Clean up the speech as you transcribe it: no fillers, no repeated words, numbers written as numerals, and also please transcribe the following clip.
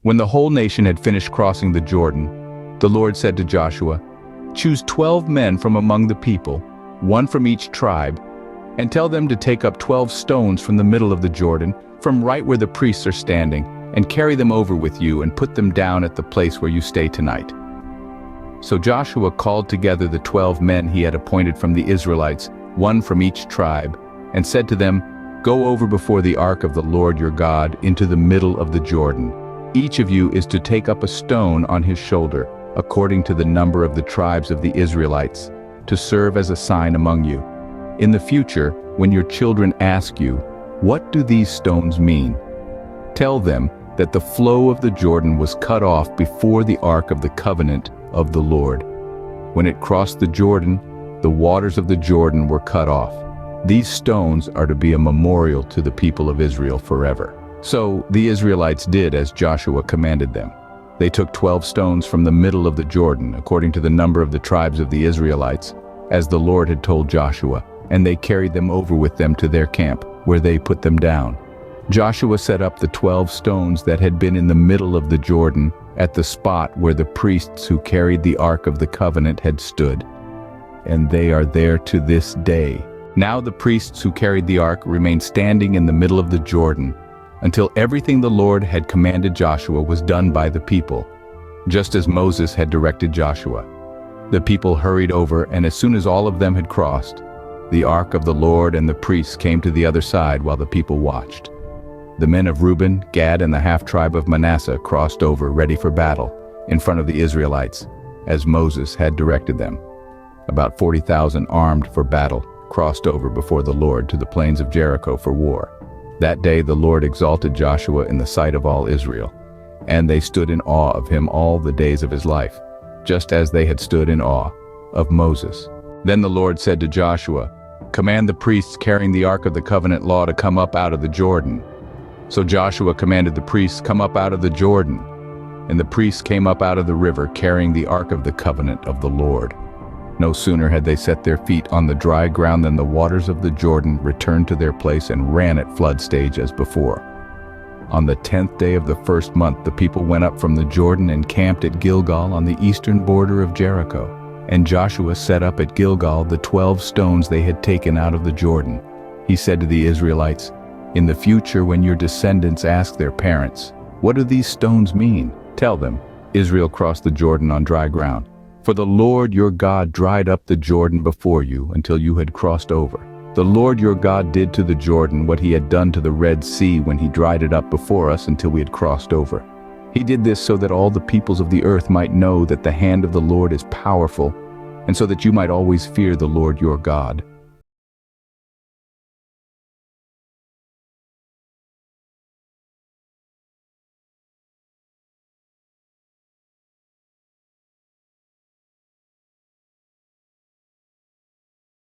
When the whole nation had finished crossing the Jordan, the Lord said to Joshua, "Choose 12 men from among the people, one from each tribe, and tell them to take up 12 stones from the middle of the Jordan, from right where the priests are standing, and carry them over with you and put them down at the place where you stay tonight." So Joshua called together the 12 men he had appointed from the Israelites, one from each tribe, and said to them, "Go over before the ark of the Lord your God into the middle of the Jordan. Each of you is to take up a stone on his shoulder, according to the number of the tribes of the Israelites, to serve as a sign among you. In the future, when your children ask you, 'What do these stones mean?' tell them that the flow of the Jordan was cut off before the ark of the covenant of the Lord. When it crossed the Jordan, the waters of the Jordan were cut off. These stones are to be a memorial to the people of Israel forever." So the Israelites did as Joshua commanded them. They took 12 stones from the middle of the Jordan, according to the number of the tribes of the Israelites, as the Lord had told Joshua, and they carried them over with them to their camp, where they put them down. Joshua set up the 12 stones that had been in the middle of the Jordan at the spot where the priests who carried the Ark of the Covenant had stood, and they are there to this day. Now the priests who carried the Ark remained standing in the middle of the Jordan, until everything the Lord had commanded Joshua was done by the people, just as Moses had directed Joshua. The people hurried over, and as soon as all of them had crossed, the ark of the Lord and the priests came to the other side while the people watched. The men of Reuben, Gad, and the half-tribe of Manasseh crossed over, ready for battle, in front of the Israelites, as Moses had directed them. About 40,000 armed for battle crossed over before the Lord to the plains of Jericho for war. That day the Lord exalted Joshua in the sight of all Israel, and they stood in awe of him all the days of his life, just as they had stood in awe of Moses. Then the Lord said to Joshua, "Command the priests carrying the Ark of the Covenant law to come up out of the Jordan." So Joshua commanded the priests, "Come up out of the Jordan." And the priests came up out of the river carrying the Ark of the Covenant of the Lord. No sooner had they set their feet on the dry ground than the waters of the Jordan returned to their place and ran at flood stage as before. On the 10th day of the first month, the people went up from the Jordan and camped at Gilgal on the eastern border of Jericho. And Joshua set up at Gilgal the 12 stones they had taken out of the Jordan. He said to the Israelites, "In the future, when your descendants ask their parents, 'What do these stones mean?' tell them, 'Israel crossed the Jordan on dry ground. For the Lord your God dried up the Jordan before you until you had crossed over. The Lord your God did to the Jordan what he had done to the Red Sea when he dried it up before us until we had crossed over. He did this so that all the peoples of the earth might know that the hand of the Lord is powerful, and so that you might always fear the Lord your God.